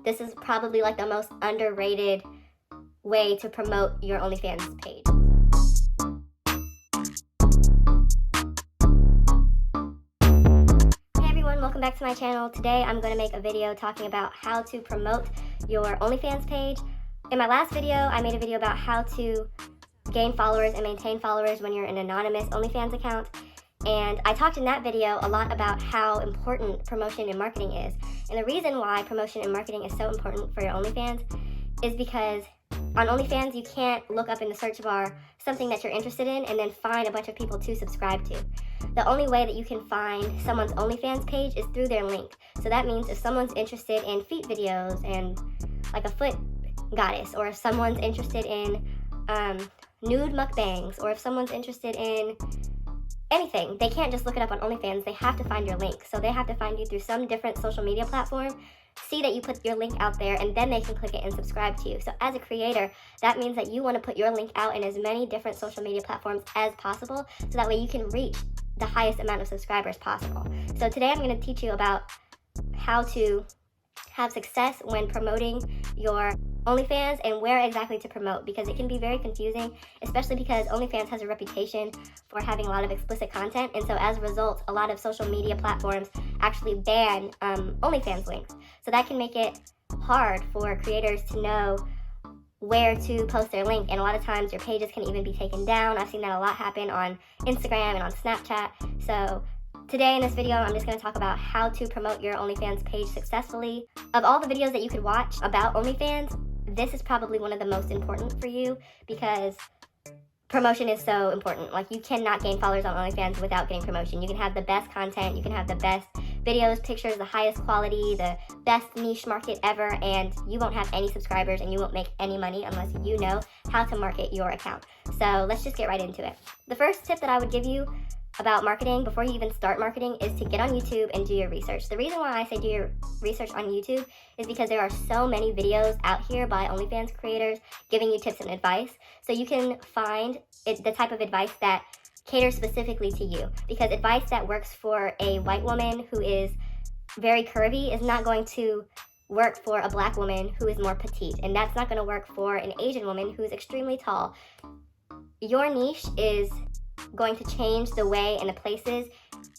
this is probably like the most underrated way to promote your OnlyFans page. Hey everyone, welcome back to my channel. Today I'm going to make a video talking about how to promote your OnlyFans page. In my last video, I made a video about how to gain followers and maintain followers when you're an anonymous OnlyFans account. And I talked in that video a lot about how important promotion and marketing is. And the reason why promotion and marketing is so important for your OnlyFans is because on OnlyFans, you can't look up in the search bar something that you're interested in and then find a bunch of people to subscribe to. The only way that you can find someone's OnlyFans page is through their link. So that means if someone's interested in feet videos and like a foot goddess, or if someone's interested in nude mukbangs, or if someone's interested in anything, they can't just look it up on OnlyFans. They have to find your link. So they have to find you through some different social media platform, see that you put your link out there, and then they can click it and subscribe to you. So as a creator, that means that you want to put your link out in as many different social media platforms as possible, so that way you can reach the highest amount of subscribers possible. So today I'm going to teach you about how to have success when promoting your OnlyFans and where exactly to promote, because it can be very confusing, especially because OnlyFans has a reputation for having a lot of explicit content, and so as a result, a lot of social media platforms actually ban OnlyFans links. So that can make it hard for creators to know where to post their link, and a lot of times your pages can even be taken down. I've seen that a lot happen on Instagram and on Snapchat. So today in this video, I'm just going to talk about how to promote your OnlyFans page successfully. Of all the videos that you could watch about OnlyFans, this is probably one of the most important for you because promotion is so important. Like, you cannot gain followers on OnlyFans without getting promotion. You can have the best content, you can have the best videos, pictures, the highest quality, the best niche market ever, and you won't have any subscribers and you won't make any money unless you know how to market your account. So let's just get right into it. The first tip that I would give you about marketing before you even start marketing is to get on YouTube and do your research. The reason why I say do your research on YouTube is because there are so many videos out here by OnlyFans creators giving you tips and advice. So you can find the type of advice that caters specifically to you, because advice that works for a white woman who is very curvy is not going to work for a black woman who is more petite, and that's not going to work for an Asian woman who is extremely tall. Your niche is going to change the way and the places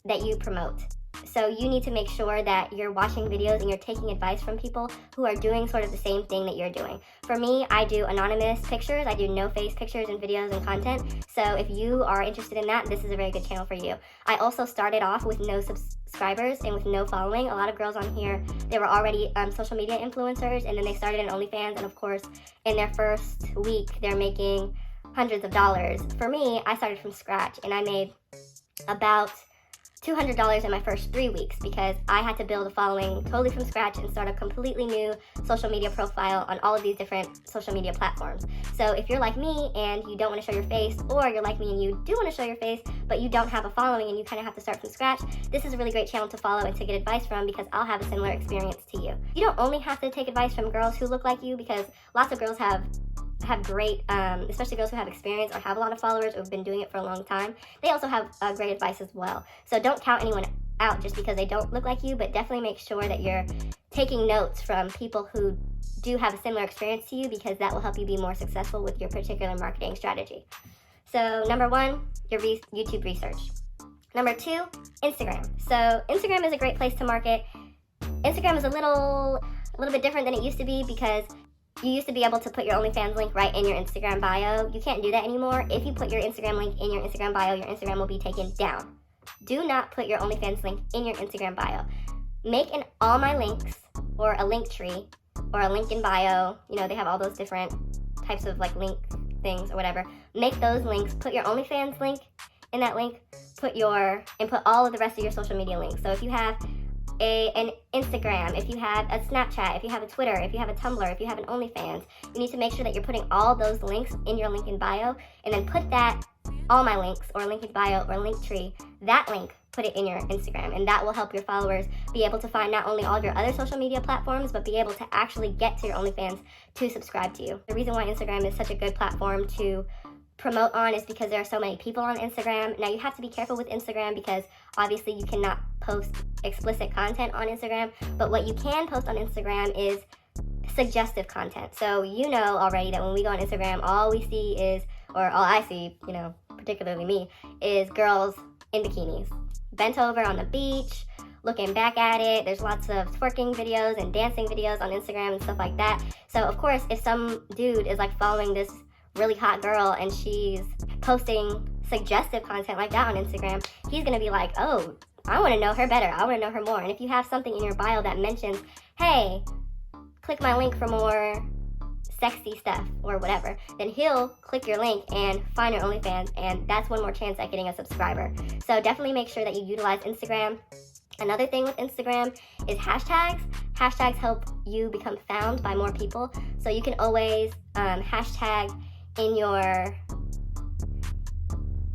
that you promote. So you need to make sure that you're watching videos and you're taking advice from people who are doing sort of the same thing that you're doing. For me, I do anonymous pictures, I do no-face pictures and videos and content. So if you are interested in that, this is a very good channel for you. I also started off with no subscribers and with no following. A lot of girls on here, they were already social media influencers, and then they started in OnlyFans, and of course, in their first week, they're making hundreds of dollars. For me, I started from scratch, and I made about $200 in my first 3 weeks because I had to build a following totally from scratch and start a completely new social media profile on all of these different social media platforms. So if you're like me and you don't want to show your face, or you're like me and you do want to show your face but you don't have a following and you kind of have to start from scratch, this is a really great channel to follow and to get advice from, because I'll have a similar experience to you. You don't only have to take advice from girls who look like you, because lots of girls have great, especially girls who have experience or have a lot of followers or have been doing it for a long time. They also have great advice as well. So don't count anyone out just because they don't look like you, but definitely make sure that you're taking notes from people who do have a similar experience to you, because that will help you be more successful with your particular marketing strategy. So number one, your YouTube research. Number two, Instagram. So Instagram is a great place to market. Instagram is a little bit different than it used to be, because you used to be able to put your OnlyFans link right in your Instagram bio. You can't do that anymore. If you put your Instagram link in your Instagram bio, your Instagram will be taken down. Do not put your OnlyFans link in your Instagram bio. Make an all my links, or a link tree, or a link in bio. You know, they have all those different types of like link things or whatever. Make those links, put your OnlyFans link in that link, put all of the rest of your social media links. So if you have an Instagram, if you have a Snapchat, if you have a Twitter, if you have a Tumblr, if you have an OnlyFans, you need to make sure that you're putting all those links in your link in bio, and then put that, all my links, or link in bio, or link tree, that link, put it in your Instagram, and that will help your followers be able to find not only all of your other social media platforms, but be able to actually get to your OnlyFans to subscribe to you. The reason why Instagram is such a good platform to promote on is because there are so many people on Instagram. Now, you have to be careful with Instagram because obviously you cannot post explicit content on Instagram, but what you can post on Instagram is suggestive content. So you know already that when we go on Instagram, all we see is, or all I see, you know, particularly me, is girls in bikinis, bent over on the beach, looking back at it. There's lots of twerking videos and dancing videos on Instagram and stuff like that. So of course, if some dude is like following this really hot girl and she's posting suggestive content like that on Instagram, he's gonna be like, oh, I wanna know her better, I wanna know her more. And if you have something in your bio that mentions, hey, click my link for more sexy stuff or whatever, then he'll click your link and find your OnlyFans, and that's one more chance at getting a subscriber. So definitely make sure that you utilize Instagram. Another thing with Instagram is hashtags. Hashtags help you become found by more people. So you can always hashtag in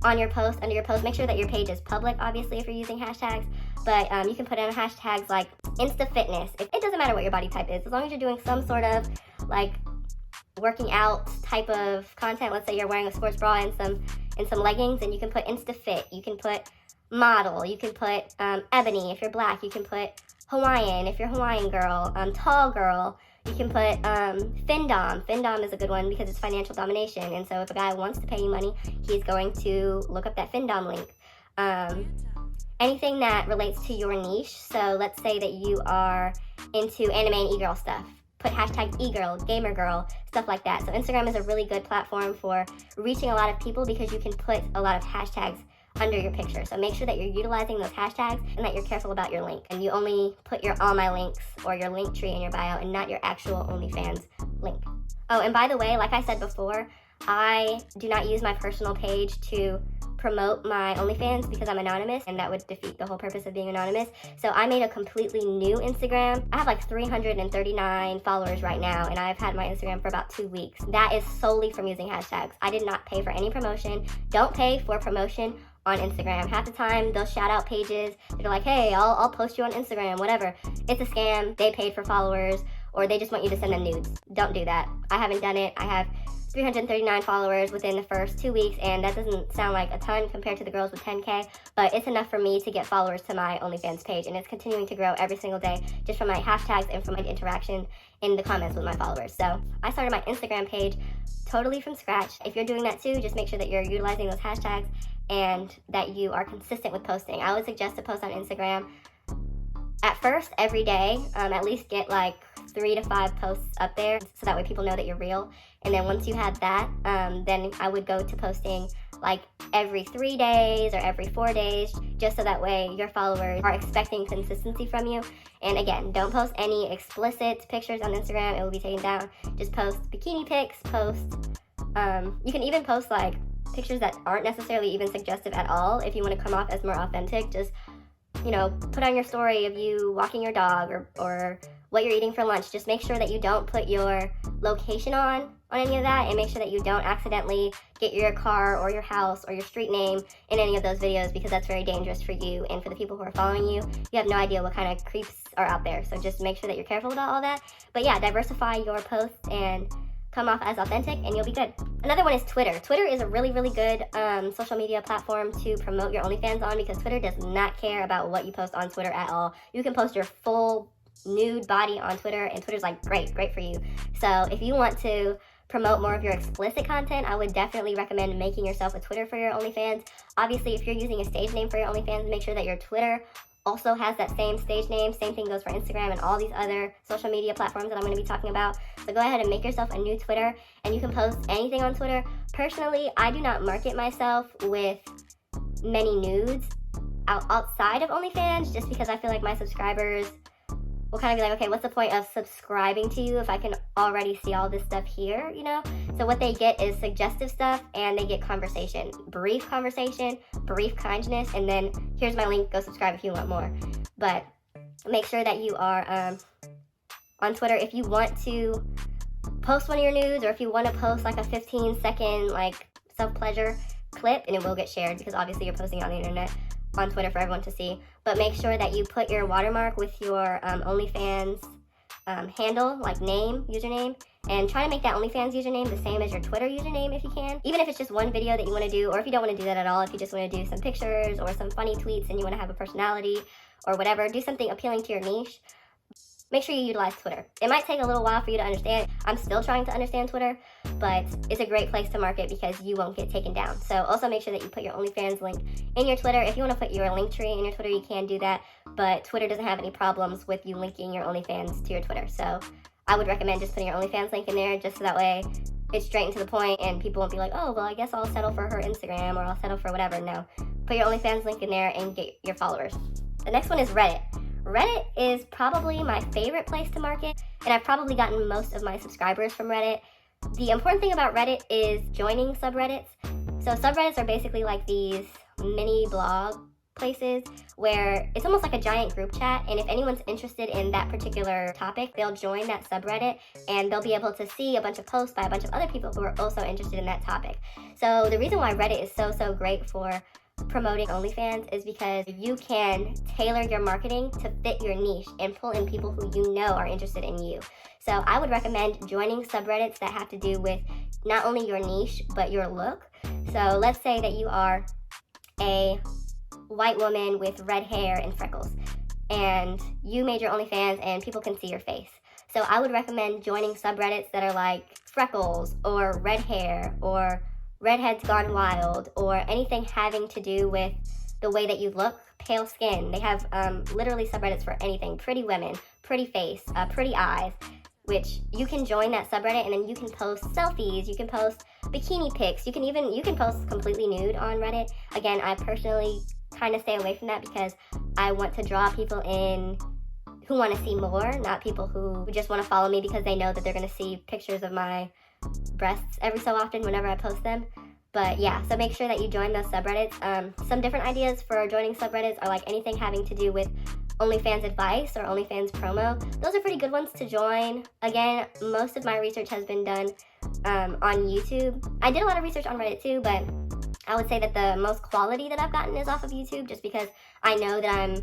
on your post, under your post. Make sure that your page is public, obviously, if you're using hashtags. But you can put in hashtags like Insta Fitness. It doesn't matter what your body type is, as long as you're doing some sort of like working out type of content. Let's say you're wearing a sports bra and some leggings, and you can put Insta Fit. You can put model. You can put ebony if you're black. You can put Hawaiian if you're Hawaiian girl. Tall girl. You can put Findom. Findom is a good one because it's financial domination. And so if a guy wants to pay you money, he's going to look up that Findom link. Anything that relates to your niche. So let's say that you are into anime and e-girl stuff. Put hashtag e-girl, gamer girl, stuff like that. So Instagram is a really good platform for reaching a lot of people because you can put a lot of hashtags under your picture. So make sure that you're utilizing those hashtags and that you're careful about your link. And you only put your all my links or your link tree in your bio and not your actual OnlyFans link. Oh, and by the way, like I said before, I do not use my personal page to promote my OnlyFans because I'm anonymous, and that would defeat the whole purpose of being anonymous. So I made a completely new Instagram. I have like 339 followers right now, and I've had my Instagram for about 2 weeks. That is solely from using hashtags. I did not pay for any promotion. Don't pay for promotion on Instagram. Half the time they'll shout out pages. They're like, hey, I'll post you on Instagram, whatever. It's a scam. They paid for followers, or they just want you to send them nudes. Don't do that. I haven't done it. I have 339 followers within the first 2 weeks, and that doesn't sound like a ton compared to the girls with 10K, but it's enough for me to get followers to my OnlyFans page, and it's continuing to grow every single day just from my hashtags and from my interaction in the comments with my followers. So I started my Instagram page totally from scratch. If you're doing that too, just make sure that you're utilizing those hashtags and that you are consistent with posting. I would suggest to post on Instagram at first every day, at least get like 3 to 5 posts up there so that way people know that you're real. And then once you have that, then I would go to posting like every 3 days or every 4 days, just so that way your followers are expecting consistency from you. And again, don't post any explicit pictures on Instagram. It will be taken down. Just post bikini pics, you can even post like pictures that aren't necessarily even suggestive at all. If you want to come off as more authentic, just, you know, put on your story of you walking your dog or what you're eating for lunch. Just make sure that you don't put your location on any of that, and make sure that you don't accidentally get your car or your house or your street name in any of those videos, because that's very dangerous for you and for the people who are following you. You have no idea what kind of creeps are out there, so just make sure that you're careful about all that. But yeah, diversify your posts and come off as authentic and you'll be good. Another one is Twitter. Twitter is a really, really good social media platform to promote your OnlyFans on, because Twitter does not care about what you post on Twitter at all. You can post your full nude body on Twitter, and Twitter's like, great for you. So if you want to promote more of your explicit content, I would definitely recommend making yourself a Twitter for your OnlyFans. Obviously, if you're using a stage name for your OnlyFans, make sure that your Twitter also has that same stage name. Same thing goes for Instagram and all these other social media platforms that I'm going to be talking about. So go ahead and make yourself a new Twitter, and you can post anything on Twitter. Personally, I do not market myself with many nudes outside of OnlyFans, just because I feel like my subscribers will kind of be like, okay, what's the point of subscribing to you if I can already see all this stuff here, you know? So what they get is suggestive stuff, and they get conversation, brief kindness, and then here's my link, go subscribe if you want more. But make sure that you are on Twitter. If you want to post one of your nudes, or if you want to post like a 15-second like self-pleasure clip, and it will get shared because obviously you're posting it on the internet, on Twitter for everyone to see. But make sure that you put your watermark with your OnlyFans handle, like name, username, and try to make that OnlyFans username the same as your Twitter username if you can. Even if it's just one video that you want to do, or if you don't want to do that at all, if you just want to do some pictures or some funny tweets and you want to have a personality or whatever, do something appealing to your niche. make sure you utilize Twitter. It might take a little while for you to understand. I'm still trying to understand Twitter, but it's a great place to market because you won't get taken down. So also make sure that you put your OnlyFans link in your Twitter. If you want to put your link tree in your Twitter, you can do that, but Twitter doesn't have any problems with you linking your OnlyFans to your Twitter. So I would recommend just putting your OnlyFans link in there, just so that way it's straight and to the point and people won't be like, oh, well, I guess I'll settle for her Instagram or I'll settle for whatever. No, put your OnlyFans link in there and get your followers. The next one is Reddit. Reddit is probably my favorite place to market, and I've probably gotten most of my subscribers from Reddit. The important thing about Reddit is joining subreddits. So subreddits are basically like these mini blog places where it's almost like a giant group chat, and if anyone's interested in that particular topic, they'll join that subreddit and they'll be able to see a bunch of posts by a bunch of other people who are also interested in that topic. So the reason why Reddit is so great for promoting OnlyFans is because you can tailor your marketing to fit your niche and pull in people who you know are interested in you. So I would recommend joining subreddits that have to do with not only your niche but your look. So let's say that you are a white woman with red hair and freckles, and you made your OnlyFans and people can see your face. So I would recommend joining subreddits that are like freckles or red hair or redheads gone wild or anything having to do with the way that you look, pale skin. They have literally subreddits for anything. Pretty women, pretty face, pretty eyes, which you can join that subreddit and then you can post selfies, you can post bikini pics, you can post completely nude on Reddit. Again, I personally kind of stay away from that because I want to draw people in who want to see more, not people who just want to follow me because they know that they're going to see pictures of my breasts every so often whenever I post them. But yeah, so make sure that you join those subreddits. Some different ideas for joining subreddits are like anything having to do with OnlyFans advice or OnlyFans promo. Those are pretty good ones to join. Again, most of my research has been done on YouTube. I did a lot of research on Reddit too, but I would say that the most quality that I've gotten is off of YouTube, just because I know that I'm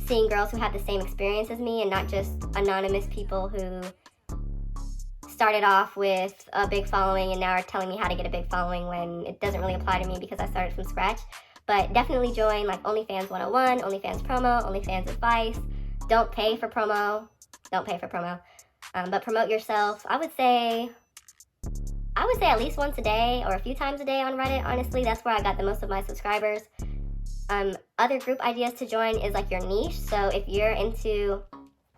seeing girls who have the same experience as me and not just anonymous people who started off with a big following and now are telling me how to get a big following when it doesn't really apply to me because I started from scratch. But definitely join like OnlyFans 101, OnlyFans promo, OnlyFans advice. Don't pay for promo. But promote yourself. I would say at least once a day or a few times a day on Reddit. Honestly, that's where I got the most of my subscribers. Other group ideas to join is like your niche. So if you're into,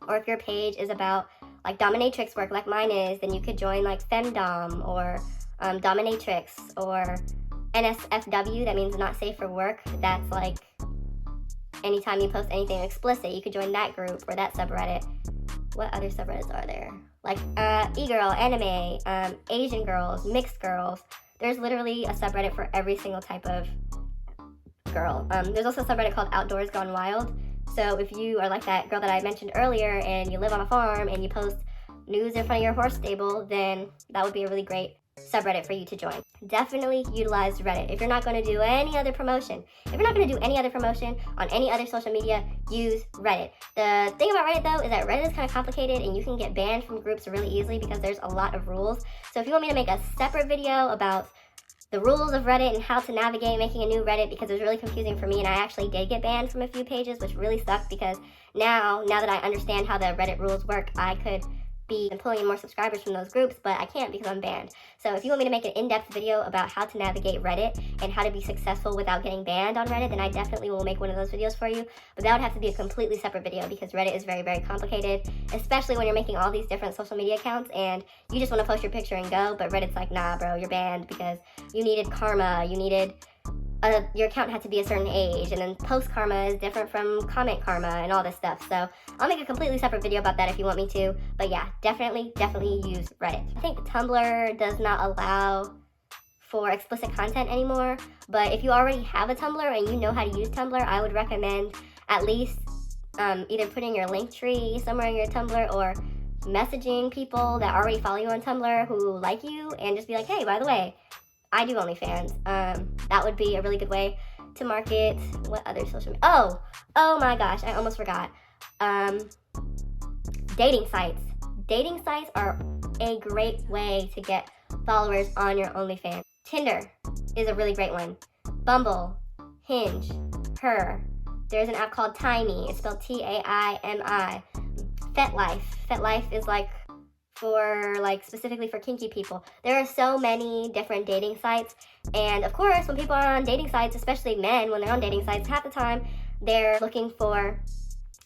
or if your page is about like dominatrix work like mine is, then you could join like femdom or dominatrix or NSFW, that means not safe for work. That's like anytime you post anything explicit, you could join that group or that subreddit. What other subreddits are there? Like e-girl, anime, Asian girls, mixed girls. There's literally a subreddit for every single type of girl. There's also a subreddit called Outdoors Gone Wild. So if you are like that girl that I mentioned earlier and you live on a farm and you post news in front of your horse stable, then that would be a really great subreddit for you to join. Definitely utilize Reddit. If you're not going to do any other promotion, on any other social media, use Reddit. The thing about Reddit though is that Reddit is kind of complicated and you can get banned from groups really easily because there's a lot of rules. So if you want me to make a separate video about the rules of Reddit and how to navigate making a new Reddit, because it was really confusing for me and I actually did get banned from a few pages, which really sucked because now that I understand how the Reddit rules work, I could be pulling in more subscribers from those groups, but I can't because I'm banned. So if you want me to make an in-depth video about how to navigate Reddit and how to be successful without getting banned on Reddit, then I definitely will make one of those videos for you. But that would have to be a completely separate video because Reddit is very, very complicated, especially when you're making all these different social media accounts and you just want to post your picture and go, but Reddit's like, nah, bro, you're banned because you needed karma, your account had to be a certain age, and then post karma is different from comment karma and all this stuff. So I'll make a completely separate video about that if you want me to. But yeah, definitely use Reddit. I think Tumblr does not allow for explicit content anymore, but if you already have a Tumblr and you know how to use Tumblr, I would recommend at least either putting your link tree somewhere in your Tumblr or messaging people that already follow you on Tumblr who like you and just be like, hey, by the way, I do OnlyFans. That would be a really good way to market. What other social media? Oh my gosh, I almost forgot. Dating sites. Dating sites are a great way to get followers on your OnlyFans. Tinder is a really great one. Bumble, Hinge, Her. There's an app called Taimi. It's spelled Taimi. FetLife. FetLife is like specifically for kinky people. There are so many different dating sites, and of course when people are on dating sites, especially men, when they're on dating sites, half the time they're looking for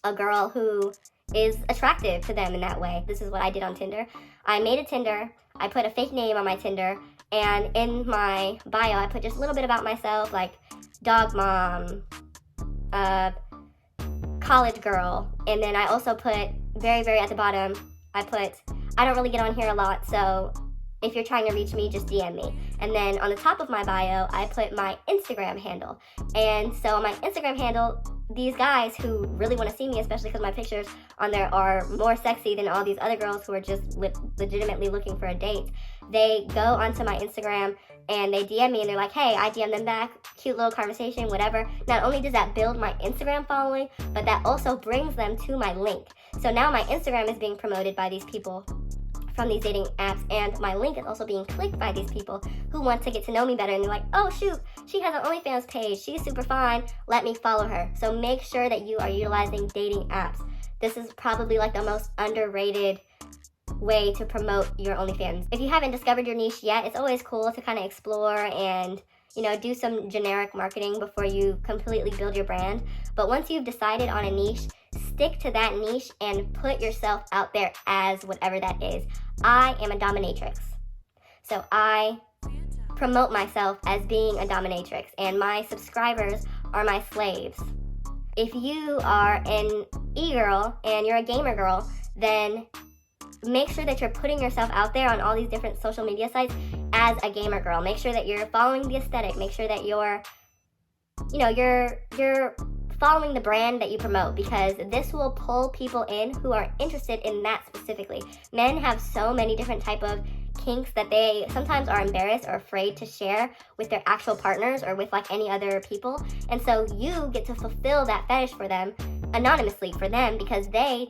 a girl who is attractive to them in that way. This is what I did on Tinder. I made a Tinder, I put a fake name on my Tinder, and in my bio I put just a little bit about myself, like dog mom, college girl, and then I also put very, very at the bottom, I put, I don't really get on here a lot, so if you're trying to reach me, just DM me. And then on the top of my bio, I put my Instagram handle. And so on my Instagram handle, these guys who really want to see me, especially because my pictures on there are more sexy than all these other girls who are just legitimately looking for a date, they go onto my Instagram and they DM me and they're like, hey, I DM them back, cute little conversation, whatever. Not only does that build my Instagram following, but that also brings them to my link. So now my Instagram is being promoted by these people from these dating apps, and my link is also being clicked by these people who want to get to know me better, and they're like, oh shoot, she has an OnlyFans page, she's super fine, let me follow her. So make sure that you are utilizing dating apps. This is probably like the most underrated way to promote your OnlyFans. If you haven't discovered your niche yet, it's always cool to kind of explore and, you know, do some generic marketing before you completely build your brand. But once you've decided on a niche, stick to that niche and put yourself out there as whatever that is. I am a dominatrix. So I promote myself as being a dominatrix, and my subscribers are my slaves. If you are an e-girl and you're a gamer girl, then make sure that you're putting yourself out there on all these different social media sites as a gamer girl. Make sure that you're following the aesthetic. Make sure that you're following the brand that you promote, because this will pull people in who are interested in that specifically. Men have so many different type of kinks that they sometimes are embarrassed or afraid to share with their actual partners or with like any other people. And so you get to fulfill that fetish for them anonymously for them, because they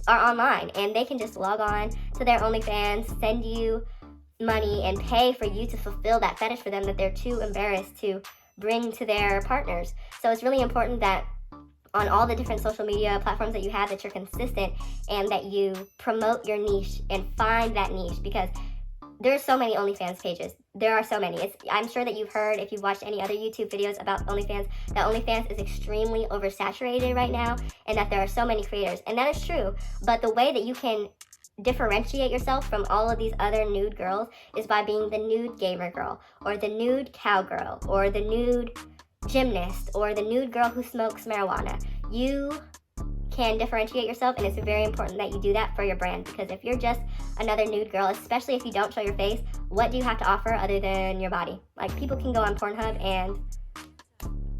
are online and they can just log on to their OnlyFans, send you money, and pay for you to fulfill that fetish for them that they're too embarrassed to bring to their partners. So it's really important that on all the different social media platforms that you have, that you're consistent and that you promote your niche and find that niche, because there's so many OnlyFans pages. There are so many. I'm sure that you've heard, if you've watched any other YouTube videos about OnlyFans, that OnlyFans is extremely oversaturated right now and that there are so many creators. And that is true. But the way that you can differentiate yourself from all of these other nude girls is by being the nude gamer girl, or the nude cowgirl, or the nude gymnast, or the nude girl who smokes marijuana. You can differentiate yourself, and it's very important that you do that for your brand, because if you're just another nude girl, especially if you don't show your face, what do you have to offer other than your body? Like, people can go on Pornhub and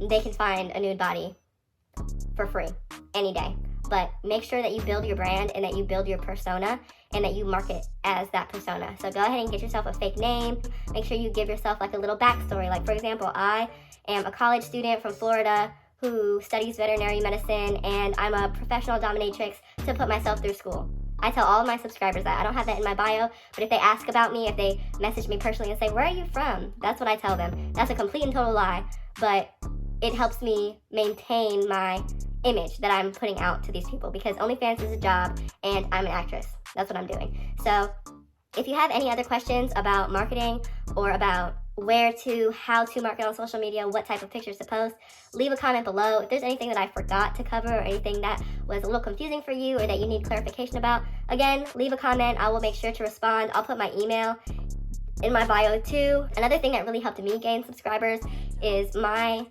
they can find a nude body for free any day. But make sure that you build your brand and that you build your persona and that you market as that persona. So go ahead and get yourself a fake name. Make sure you give yourself like a little backstory. Like, for example, I am a college student from Florida who studies veterinary medicine, and I'm a professional dominatrix to put myself through school. I tell all of my subscribers that. I don't have that in my bio, but if they ask about me, if they message me personally and say, where are you from? That's what I tell them. That's a complete and total lie, but it helps me maintain my image that I'm putting out to these people, because OnlyFans is a job and I'm an actress. That's what I'm doing. So if you have any other questions about marketing or about how to market on social media, what type of pictures to post, leave a comment below. If there's anything that I forgot to cover or anything that was a little confusing for you or that you need clarification about, again, leave a comment. I will make sure to respond. I'll put my email in my bio too. Another thing that really helped me gain subscribers is one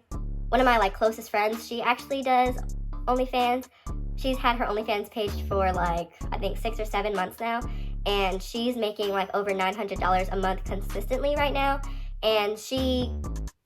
of my like closest friends. She actually does OnlyFans. She's had her OnlyFans page for like, I think 6 or 7 months now, and she's making like over $900 a month consistently right now. And she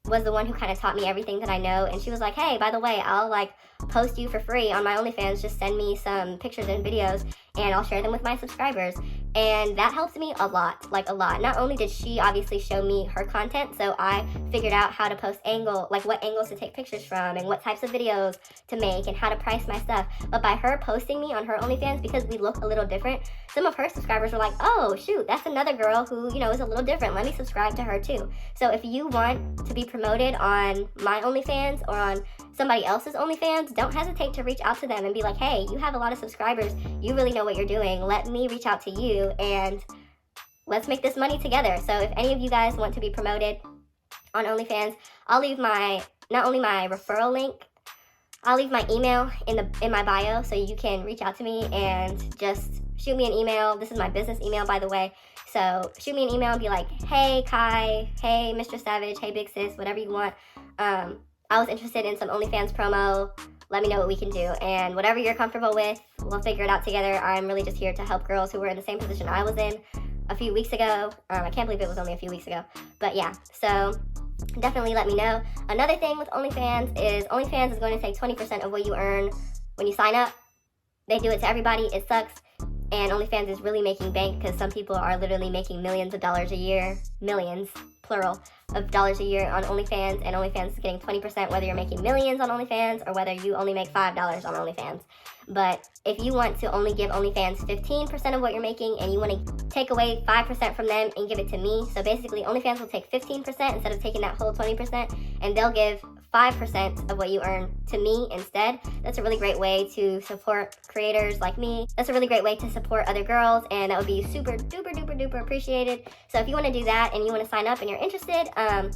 was the one who kind of taught me everything that I know, and she was like, hey, by the way, I'll like post you for free on my OnlyFans. Just send me some pictures and videos and I'll share them with my subscribers. And that helps me a lot, like a lot. Not only did she obviously show me her content, so I figured out how to post what angles to take pictures from and what types of videos to make and how to price my stuff. But by her posting me on her OnlyFans, because we look a little different, some of her subscribers were like, oh shoot, that's another girl who, you know, is a little different. Let me subscribe to her too. So if you want to be promoted on my OnlyFans or on somebody else's OnlyFans, don't hesitate to reach out to them and be like, hey, you have a lot of subscribers, you really know what you're doing, let me reach out to you and let's make this money together. So if any of you guys want to be promoted on OnlyFans, I'll leave not only my referral link, I'll leave my email in my bio, so you can reach out to me and just shoot me an email. This is my business email, by the way. So shoot me an email and be like, hey Kai, hey Mr. Savage, hey Big Sis, whatever you want. I was interested in some OnlyFans promo. Let me know what we can do. And whatever you're comfortable with, we'll figure it out together. I'm really just here to help girls who were in the same position I was in a few weeks ago. I can't believe it was only a few weeks ago. But yeah, so definitely let me know. Another thing with OnlyFans is going to take 20% of what you earn when you sign up. They do it to everybody. It sucks. And OnlyFans is really making bank because some people are literally making millions of dollars a year, millions, plural, of dollars a year on OnlyFans, and OnlyFans is getting 20% whether you're making millions on OnlyFans or whether you only make $5 on OnlyFans. But if you want to only give OnlyFans 15% of what you're making and you want to take away 5% from them and give it to me, so basically OnlyFans will take 15% instead of taking that whole 20%, and they'll give 5% of what you earn to me instead. That's a really great way to support creators like me. That's a really great way to support other girls, and that would be super duper duper duper appreciated. So if you want to do that and you want to sign up and you're interested, I'm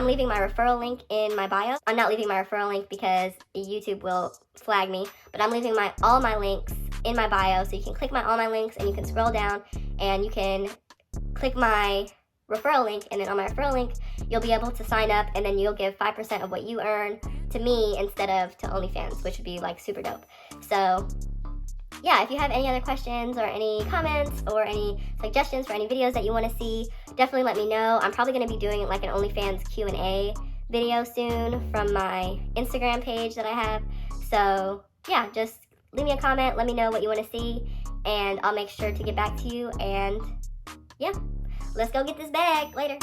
leaving my referral link in my bio. I'm not leaving my referral link because YouTube will flag me, but I'm leaving all my links in my bio, so you can click all my links and you can scroll down and you can click my referral link, and then on my referral link you'll be able to sign up, and then you'll give 5% of what you earn to me instead of to OnlyFans, which would be like super dope. So yeah, if you have any other questions or any comments or any suggestions for any videos that you want to see, definitely let me know. I'm probably going to be doing like an OnlyFans Q&A video soon from my Instagram page that I have. So yeah, just leave me a comment, let me know what you want to see, and I'll make sure to get back to you. And yeah, let's go get this bag later.